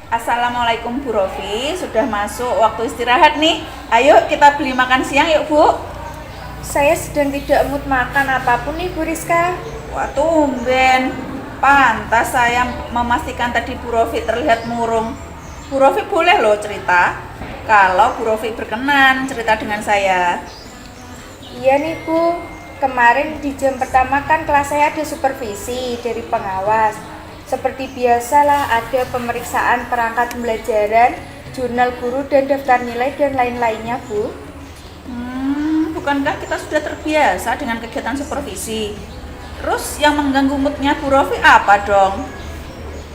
Assalamualaikum Bu Rofi, sudah masuk waktu istirahat nih. Ayo kita beli makan siang yuk Bu. Saya sedang tidak mood makan apapun nih Bu Rizka. Wah tumben, pantas saya memastikan tadi Bu Rofi terlihat murung. Bu Rofi boleh loh cerita, kalau Bu Rofi berkenan cerita dengan saya. Iya nih Bu, kemarin di jam pertama kan kelas saya ada supervisi dari pengawas. Seperti biasalah ada pemeriksaan perangkat pembelajaran, jurnal guru dan daftar nilai dan lain-lainnya Bu. Bukankah kita sudah terbiasa dengan kegiatan supervisi? Terus yang mengganggu moodnya Bu Rofi apa dong?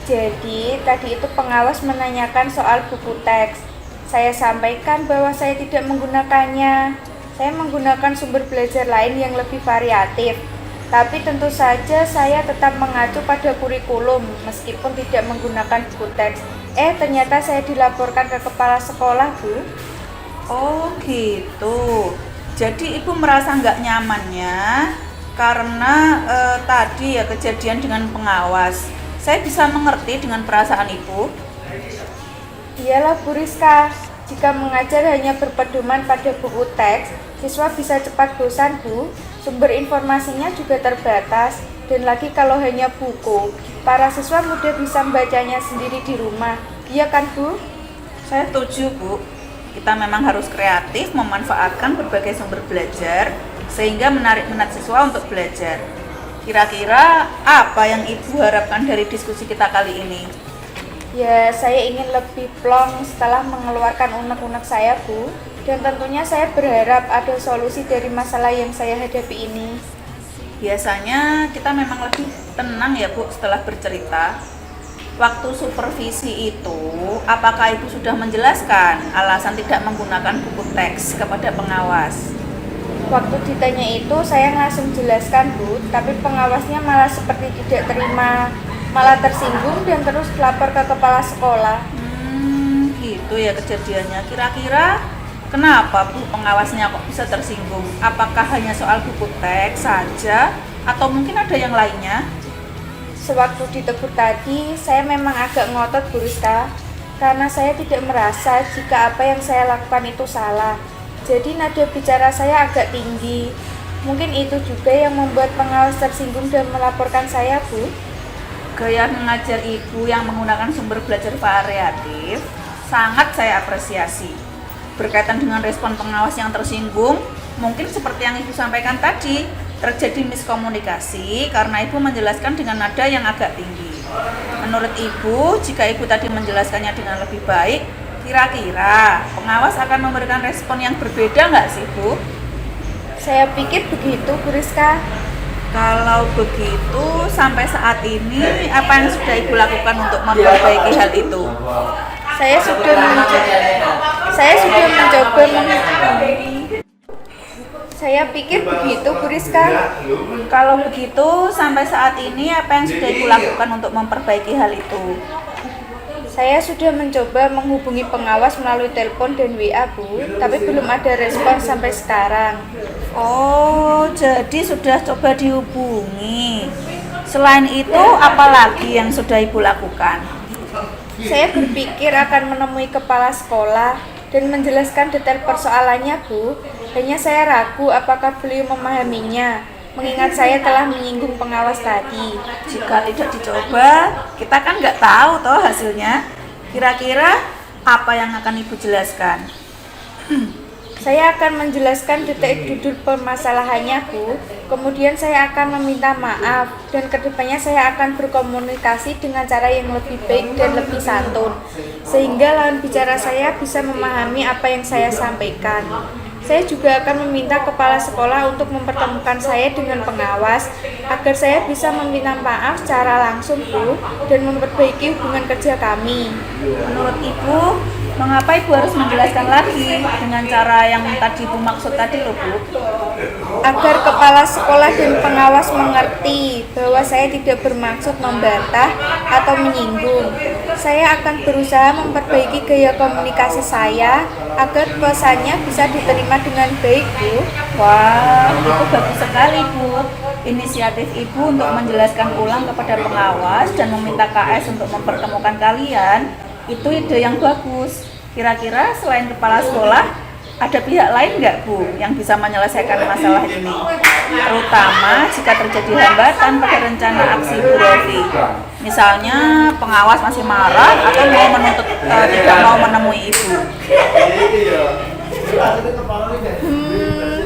Jadi tadi itu pengawas menanyakan soal buku teks. Saya sampaikan bahwa saya tidak menggunakannya. Saya menggunakan sumber belajar lain yang lebih variatif. Tapi tentu saja saya tetap mengacu pada kurikulum meskipun tidak menggunakan buku teks. Ternyata saya dilaporkan ke kepala sekolah Bu. Oh gitu. Jadi Ibu merasa nggak nyamannya karena tadi ya kejadian dengan pengawas. Saya bisa mengerti dengan perasaan Ibu. Iyalah Bu Rizka, jika mengajar hanya berpedoman pada buku teks, siswa bisa cepat bosan Bu. Sumber informasinya juga terbatas, dan lagi kalau hanya buku, para siswa mudah bisa membacanya sendiri di rumah. Iya kan Bu? Saya setuju Bu. Kita memang harus kreatif memanfaatkan berbagai sumber belajar sehingga menarik minat siswa untuk belajar. Kira-kira apa yang Ibu harapkan dari diskusi kita kali ini? Ya, saya ingin lebih plong setelah mengeluarkan unek-unek saya Bu. Dan tentunya saya berharap ada solusi dari masalah yang saya hadapi ini. Biasanya kita memang lebih tenang ya Bu setelah bercerita. Waktu supervisi itu, apakah Ibu sudah menjelaskan alasan tidak menggunakan buku teks kepada pengawas? Waktu ditanya itu saya langsung jelaskan Bu, tapi pengawasnya malah seperti tidak terima, malah tersinggung dan terus lapor ke kepala sekolah. Gitu ya kejadiannya. Kira-kira kenapa Bu pengawasnya kok bisa tersinggung? Apakah hanya soal buku teks saja atau mungkin ada yang lainnya? Sewaktu ditegur tadi, saya memang agak ngotot Bu Rizka, karena saya tidak merasa jika apa yang saya lakukan itu salah. Jadi nada bicara saya agak tinggi. Mungkin itu juga yang membuat pengawas tersinggung dan melaporkan saya Bu. Gaya mengajar Ibu yang menggunakan sumber belajar variatif sangat saya apresiasi. Berkaitan dengan respon pengawas yang tersinggung, mungkin seperti yang Ibu sampaikan tadi, terjadi miskomunikasi karena Ibu menjelaskan dengan nada yang agak tinggi. Menurut Ibu, jika Ibu tadi menjelaskannya dengan lebih baik, kira-kira pengawas akan memberikan respon yang berbeda nggak sih Bu? Saya pikir begitu Bu Rizka. Kalau begitu, sampai saat ini apa yang sudah Ibu lakukan untuk memperbaiki hal itu? Saya sudah mencoba. Saya pikir begitu Bu Rizka. Kalau begitu, sampai saat ini apa yang sudah Ibu lakukan untuk memperbaiki hal itu? Saya sudah mencoba menghubungi pengawas melalui telepon dan WA Bu, tapi belum ada respon sampai sekarang. Oh, jadi sudah coba dihubungi. Selain itu, apa lagi yang sudah Ibu lakukan? Saya berpikir akan menemui kepala sekolah dan menjelaskan detail persoalannya Bu. Hanya saya ragu apakah beliau memahaminya, mengingat saya telah menyinggung pengawas tadi. Jika tidak dicoba, kita kan nggak tahu toh hasilnya. Kira-kira apa yang akan Ibu jelaskan? Saya akan menjelaskan detail permasalahannya Bu. Kemudian saya akan meminta maaf dan kedepannya saya akan berkomunikasi dengan cara yang lebih baik dan lebih santun, sehingga lawan bicara saya bisa memahami apa yang saya sampaikan. Saya juga akan meminta kepala sekolah untuk mempertemukan saya dengan pengawas agar saya bisa meminta maaf secara langsung Bu dan memperbaiki hubungan kerja kami. Menurut Ibu, mengapa Ibu harus menjelaskan lagi dengan cara yang tadi Ibu maksud tadi loh Bu? Agar kepala sekolah dan pengawas mengerti bahwa saya tidak bermaksud membantah atau menyinggung. Saya akan berusaha memperbaiki gaya komunikasi saya agar pesannya bisa diterima dengan baik, Bu. Wah, itu bagus sekali, Bu. Inisiatif Ibu untuk menjelaskan ulang kepada pengawas dan meminta KS untuk mempertemukan kalian, itu ide yang bagus. Kira-kira selain kepala sekolah, ada pihak lain nggak, Bu, yang bisa menyelesaikan masalah ini? Terutama jika terjadi hambatan pada rencana aksi Bu Rofi. Misalnya pengawas masih marah atau mau menuntut tidak mau menemui Ibu.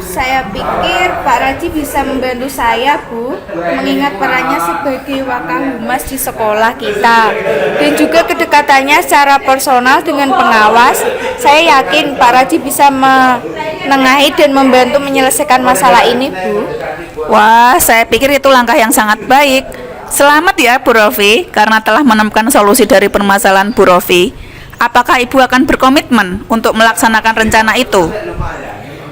Saya pikir Pak Raji bisa membantu saya, Bu, mengingat perannya sebagai wakahumas di sekolah kita dan juga kedekatannya secara personal dengan pengawas. Saya yakin Pak Raji bisa menengahi dan membantu menyelesaikan masalah ini, Bu. Wah, saya pikir itu langkah yang sangat baik. Selamat ya Bu Rofi, karena telah menemukan solusi dari permasalahan Bu Rofi. Apakah Ibu akan berkomitmen untuk melaksanakan rencana itu?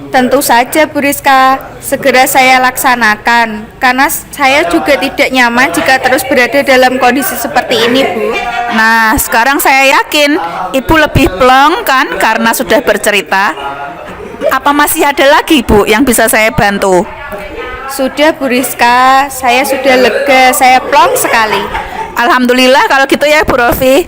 Tentu saja, Bu Rizka, segera saya laksanakan, karena saya juga tidak nyaman jika terus berada dalam kondisi seperti ini, Bu. Nah, sekarang saya yakin Ibu lebih plong kan karena sudah bercerita. Apa masih ada lagi, Bu, yang bisa saya bantu? Sudah, Bu Rizka, saya sudah lega, saya plong sekali. Alhamdulillah kalau gitu ya Bu Rofi.